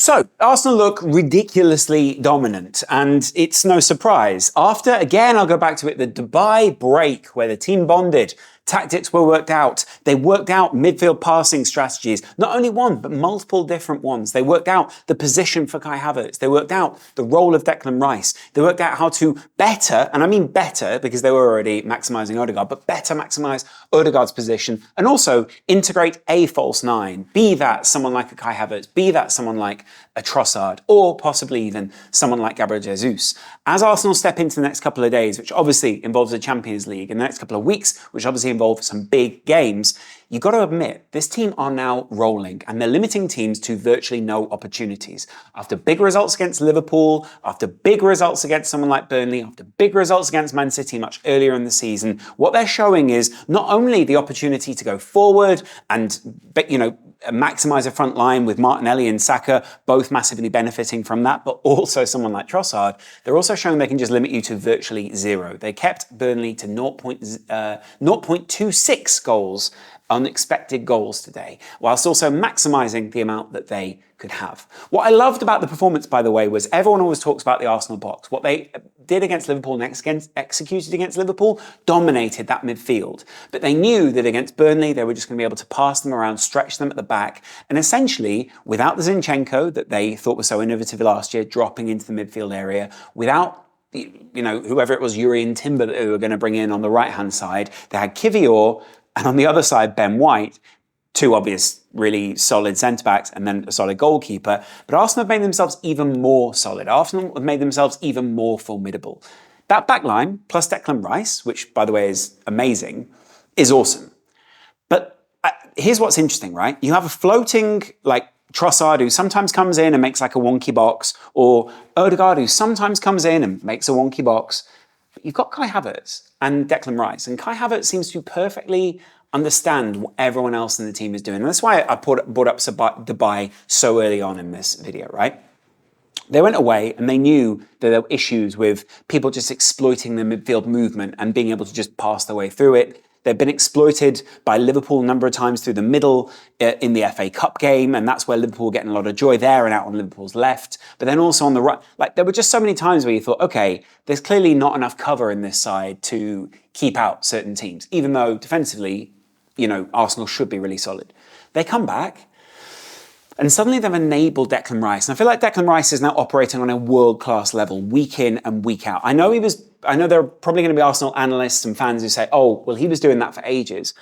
So, Arsenal look ridiculously dominant, and it's no surprise. After, again, I'll go back to it, the Dubai break where the team bonded, tactics were worked out. They worked out midfield passing strategies, not only one, but multiple different ones. They worked out the position for Kai Havertz. They worked out the role of Declan Rice. They worked out how to better, and I mean better because they were already maximising Odegaard, but better maximise Odegaard's position and also integrate a false nine. Be that someone like a Kai Havertz, be that someone like a Trossard, or possibly even someone like Gabriel Jesus. As Arsenal step into the next couple of days, which obviously involves the Champions League, and the next couple of weeks, which obviously involve some big games, you've got to admit, this team are now rolling, and they're limiting teams to virtually no opportunities. After big results against Liverpool, after big results against someone like Burnley, after big results against Man City much earlier in the season, what they're showing is not only the opportunity to go forward and, maximise a front line with Martinelli and Saka, both massively benefiting from that, but also someone like Trossard, they're also showing they can just limit you to virtually zero. They kept Burnley to 0.26 goals, unexpected goals today, whilst also maximising the amount that they could have. What I loved about the performance, by the way, was everyone always talks about the Arsenal box. What they did against Liverpool and executed against Liverpool dominated that midfield. But they knew that against Burnley, they were just going to be able to pass them around, stretch them at the back, and essentially, without the Zinchenko that they thought was so innovative last year, dropping into the midfield area, without whoever it was, Yuri and Timber, that they were going to bring in on the right-hand side, they had Kivior, and on the other side, Ben White, two obvious, really solid centre-backs, and then a solid goalkeeper. But Arsenal have made themselves even more solid. Arsenal have made themselves even more formidable. That back line, plus Declan Rice, which, by the way, is amazing, is awesome. But here's what's interesting, right? You have a floating, Trossard, who sometimes comes in and makes a wonky box, or Odegaard, who sometimes comes in and makes a wonky box. But you've got Kai Havertz and Declan Rice, and Kai Havertz seems to perfectly understand what everyone else in the team is doing. And that's why I brought up Dubai so early on in this video, right? They went away and they knew that there were issues with people just exploiting the midfield movement and being able to just pass their way through it. They've been exploited by Liverpool a number of times through the middle in the FA Cup game, and that's where Liverpool were getting a lot of joy there and out on Liverpool's left. But then also on the right, there were just so many times where you thought, okay, there's clearly not enough cover in this side to keep out certain teams, even though defensively, Arsenal should be really solid. They come back, and suddenly they've enabled Declan Rice. And I feel like Declan Rice is now operating on a world-class level, week in and week out. I know there are probably going to be Arsenal analysts and fans who say, oh, well, he was doing that for ages.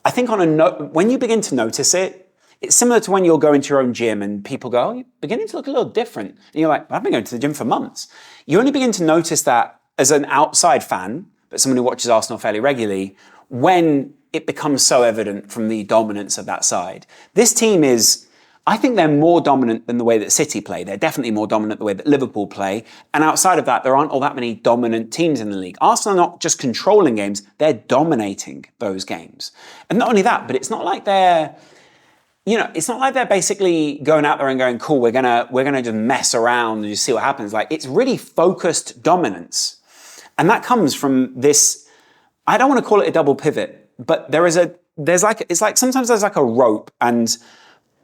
I think when you begin to notice it, it's similar to when you'll go into your own gym and people go, oh, you're beginning to look a little different. And you're like, I've been going to the gym for months. You only begin to notice that as an outside fan, but someone who watches Arsenal fairly regularly, when it becomes so evident from the dominance of that side. This team I think they're more dominant than the way that City play. They're definitely more dominant the way that Liverpool play. And outside of that, there aren't all that many dominant teams in the league. Arsenal are not just controlling games, they're dominating those games. And not only that, but it's not like they're basically going out there and going, cool, we're gonna just mess around and just see what happens. It's really focused dominance. And that comes from this, I don't want to call it a double pivot, but sometimes there's a rope, and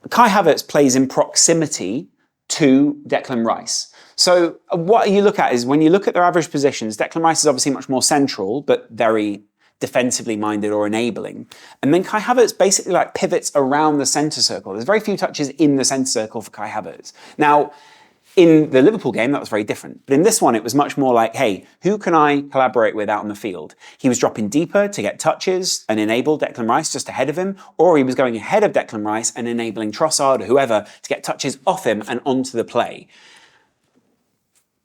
Kai Havertz plays in proximity to Declan Rice. So what you look at is, when you look at their average positions, Declan Rice is obviously much more central, but very defensively minded or enabling. And then Kai Havertz basically pivots around the centre circle. There's very few touches in the centre circle for Kai Havertz. Now, in the Liverpool game, that was very different. But in this one, it was much more like, hey, who can I collaborate with out on the field? He was dropping deeper to get touches and enable Declan Rice just ahead of him, or he was going ahead of Declan Rice and enabling Trossard or whoever to get touches off him and onto the play.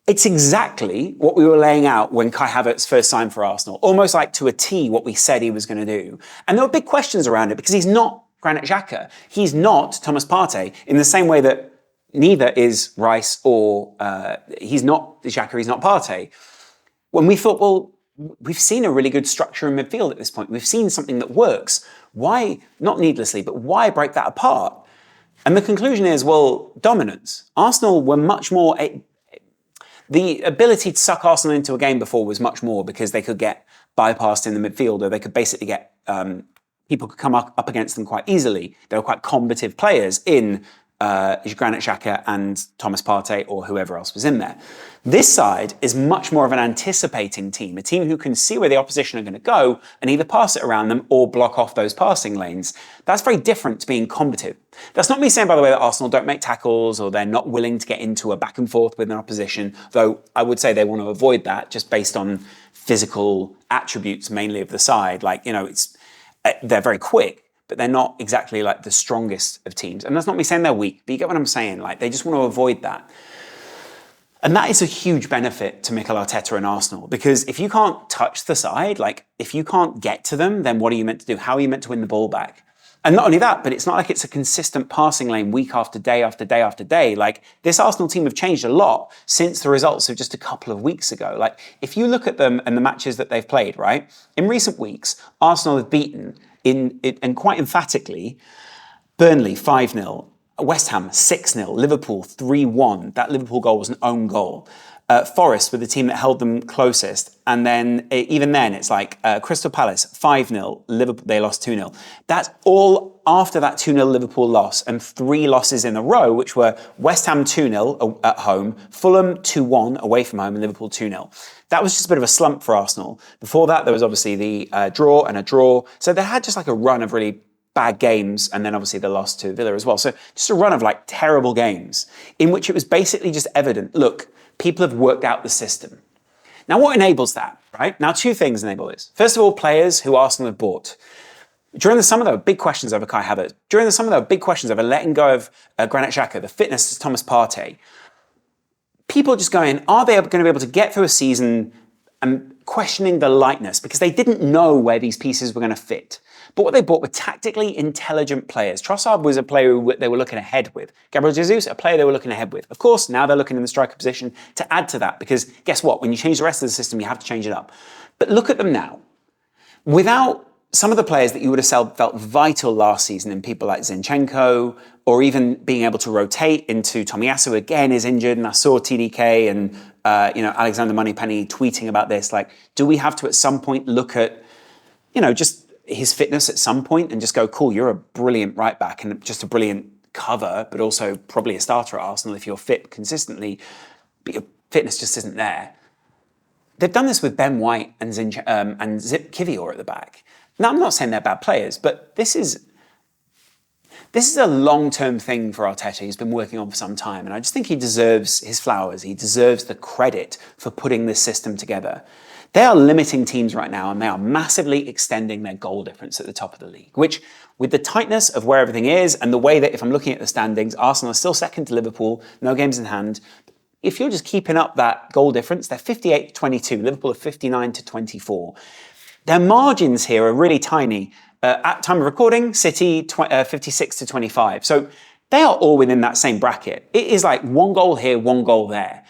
It's exactly what we were laying out when Kai Havertz first signed for Arsenal, almost like to a T what we said he was going to do. And there were big questions around it because he's not Granit Xhaka. He's not Thomas Partey in the same way that neither is Rice or he's not Xhaka, he's not Partey. When we thought, well, we've seen a really good structure in midfield at this point. We've seen something that works. Why, not needlessly, but why break that apart? And the conclusion is, well, dominance. Arsenal were much more... The ability to suck Arsenal into a game before was much more because they could get bypassed in the midfield, or they could basically get... people could come up against them quite easily. They were quite combative players in Granit Xhaka and Thomas Partey or whoever else was in there. This side is much more of an anticipating team, a team who can see where the opposition are going to go and either pass it around them or block off those passing lanes. That's very different to being combative. That's not me saying, by the way, that Arsenal don't make tackles or they're not willing to get into a back and forth with an opposition, though I would say they want to avoid that just based on physical attributes mainly of the side. Like, they're very quick, but they're not exactly like the strongest of teams. And that's not me saying they're weak, but you get what I'm saying? Like, they just want to avoid that. And that is a huge benefit to Mikel Arteta and Arsenal, because if you can't touch the side, like if you can't get to them, then what are you meant to do? How are you meant to win the ball back? And not only that, but it's not like it's a consistent passing lane week after day after day after day. Like, this Arsenal team have changed a lot since the results of just a couple of weeks ago. Like, if you look at them and the matches that they've played, right? In recent weeks, Arsenal have beaten and quite emphatically, Burnley 5-0, West Ham 6-0, Liverpool 3-1. That Liverpool goal was an own goal. Forest were the team that held them closest. And then, even then, it's like Crystal Palace 5-0, Liverpool, they lost 2-0. That's all after that 2-0 Liverpool loss and 3 losses in a row, which were West Ham 2-0 at home, Fulham 2-1 away from home, and Liverpool 2-0. That was just a bit of a slump for Arsenal. Before that, there was obviously the draw and a draw. So they had just like a run of really bad games, and then obviously the loss to Villa as well. So just a run of like terrible games in which it was basically just evident, look, people have worked out the system. Now, what enables that, right? Now, 2 things enable this. First of all, players who Arsenal have bought. During the summer, there were big questions over Kai Havertz. During the summer, there were big questions over letting go of Granit Xhaka, the fitness of Thomas Partey. People just going, are they going to be able to get through a season and questioning the lightness, because they didn't know where these pieces were going to fit. But what they bought were tactically intelligent players. Trossard was a player who they were looking ahead with. Gabriel Jesus, a player they were looking ahead with. Of course, now they're looking in the striker position to add to that, because guess what? When you change the rest of the system, you have to change it up. But look at them now. Without some of the players that you would have felt vital last season in people like Zinchenko, or even being able to rotate into Tomiyasu, again is injured, and I saw TDK and Alexander Moneypenny tweeting about this. Like, do we have to at some point look at, just his fitness at some point and just go, cool, you're a brilliant right back and just a brilliant cover, but also probably a starter at Arsenal if you're fit consistently, but your fitness just isn't there. They've done this with Ben White and Zip Kivior at the back. Now, I'm not saying they're bad players, but this is a long-term thing for Arteta. He's been working on for some time, and I just think he deserves his flowers. He deserves the credit for putting this system together. They are limiting teams right now, and they are massively extending their goal difference at the top of the league, which, with the tightness of where everything is and the way that, if I'm looking at the standings, Arsenal are still second to Liverpool, no games in hand. If you're just keeping up that goal difference, they're 58-22. Liverpool are 59-24. Their margins here are really tiny. At time of recording, City 56-25. So they are all within that same bracket. It is like 1 goal here, 1 goal there.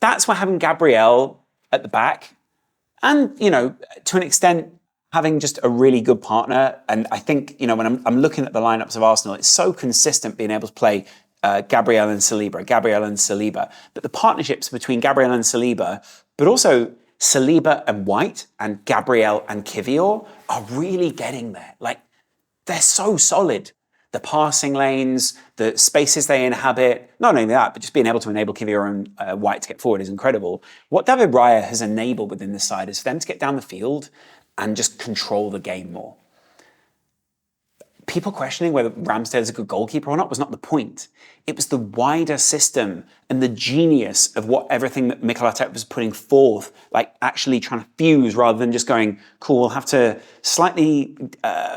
That's why having Gabriel at the back, and to an extent having just a really good partner. And I think when I'm looking at the lineups of Arsenal, it's so consistent being able to play Gabriel and Saliba. But the partnerships between Gabriel and Saliba, but also Saliba and White and Gabriel and Kivior are really getting there. Like, they're so solid. The passing lanes, the spaces they inhabit, not only that, but just being able to enable Kivior and White to get forward is incredible. What David Raya has enabled within this side is for them to get down the field and just control the game more. People questioning whether Ramsdale is a good goalkeeper or not was not the point. It was the wider system and the genius of what everything that Mikel Arteta was putting forth, like actually trying to fuse rather than just going, cool, we'll have to slightly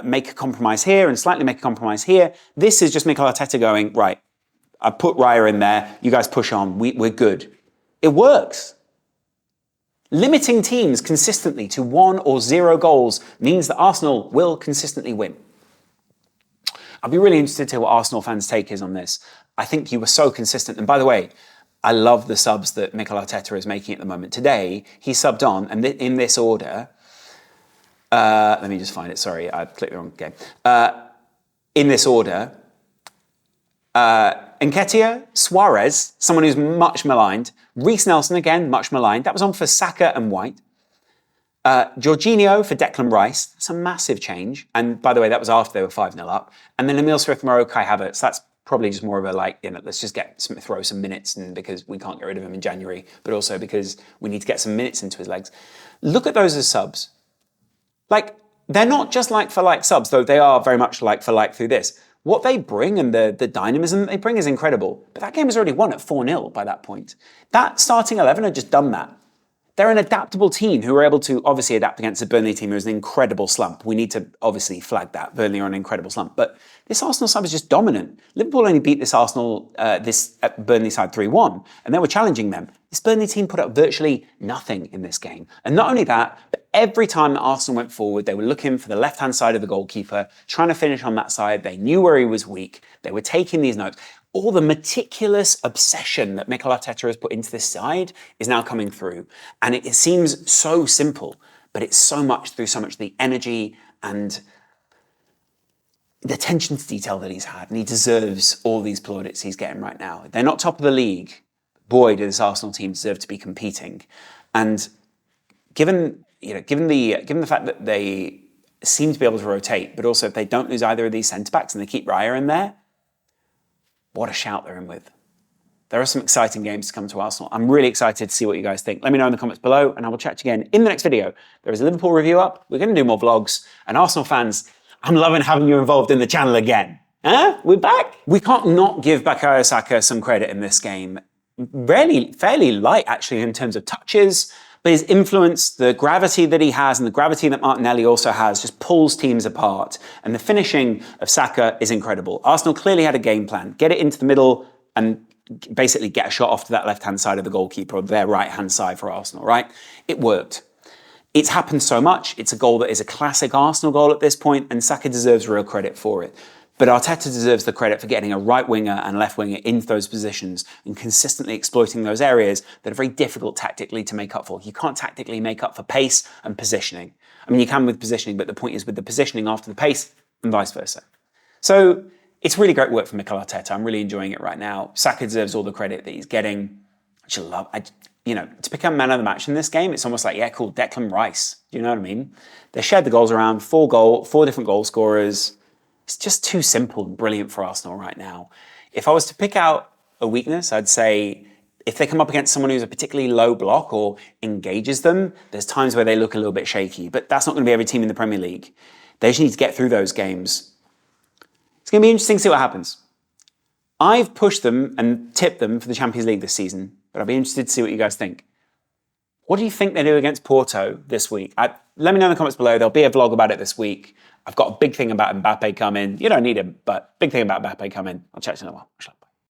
make a compromise here and slightly make a compromise here. This is just Mikel Arteta going, right, I put Raya in there, you guys push on, we're good. It works. Limiting teams consistently to 1 or 0 goals means that Arsenal will consistently win. I'll be really interested to hear what Arsenal fans' take is on this. I think you were so consistent. And by the way, I love the subs that Mikel Arteta is making at the moment. Today, he subbed on, and in this order, let me just find it, sorry, I clicked the wrong game. In this order, Nketiah, Suarez, someone who's much maligned, Reece Nelson, again, much maligned. That was on for Saka and White. Jorginho for Declan Rice. That's a massive change. And by the way, that was after they were 5-0 up. And then Emile Smith-Rowe, Kai Havertz. That's probably just more of a let's just throw some minutes in because we can't get rid of him in January, but also because we need to get some minutes into his legs. Look at those as subs. They're not just like-for-like subs, though they are very much like-for-like through this. What they bring and the dynamism that they bring is incredible. But that game was already won at 4-0 by that point. That starting 11 had just done that. They're an adaptable team who were able to obviously adapt against a Burnley team who was an incredible slump. We need to obviously flag that. Burnley are an incredible slump. But this Arsenal side was just dominant. Liverpool only beat this Burnley side 3-1, and they were challenging them. This Burnley team put up virtually nothing in this game. And not only that, but every time that Arsenal went forward, they were looking for the left-hand side of the goalkeeper, trying to finish on that side. They knew where he was weak. They were taking these notes. All the meticulous obsession that Mikel Arteta has put into this side is now coming through. And it seems so simple, but it's so much through so much the energy and the attention to detail that he's had. And he deserves all these plaudits he's getting right now. They're not top of the league. Boy, do this Arsenal team deserve to be competing. And given the fact that they seem to be able to rotate, but also if they don't lose either of these centre-backs and they keep Raya in there, what a shout they're in with. There are some exciting games to come to Arsenal. I'm really excited to see what you guys think. Let me know in the comments below, and I will chat to you again in the next video. There is a Liverpool review up. We're going to do more vlogs. And Arsenal fans, I'm loving having you involved in the channel again. We're back. We can't not give Bukayo Saka some credit in this game. Fairly light, actually, in terms of touches. But his influence, the gravity that he has and the gravity that Martinelli also has just pulls teams apart. And the finishing of Saka is incredible. Arsenal clearly had a game plan. Get it into the middle and basically get a shot off to that left-hand side of the goalkeeper or their right-hand side for Arsenal, right? It worked. It's happened so much. It's a goal that is a classic Arsenal goal at this point, and Saka deserves real credit for it. But Arteta deserves the credit for getting a right winger and left winger into those positions and consistently exploiting those areas that are very difficult tactically to make up for. You can't tactically make up for pace and positioning. I mean, you can with positioning, but the point is with the positioning after the pace and vice versa. So it's really great work from Mikel Arteta. I'm really enjoying it right now. Saka deserves all the credit that he's getting. To become man of the match in this game, it's almost like, yeah, cool, Declan Rice. Do you know what I mean? They shared the goals around, four different goal scorers. It's just too simple and brilliant for Arsenal right now. If I was to pick out a weakness, I'd say if they come up against someone who's a particularly low block or engages them, there's times where they look a little bit shaky, but that's not going to be every team in the Premier League. They just need to get through those games. It's going to be interesting to see what happens. I've pushed them and tipped them for the Champions League this season, but I'll be interested to see what you guys think. What do you think they do against Porto this week? Let me know in the comments below. There'll be a vlog about it this week. I've got a big thing about Mbappe coming. You don't need him, but big thing about Mbappe coming. I'll chat to you in a while.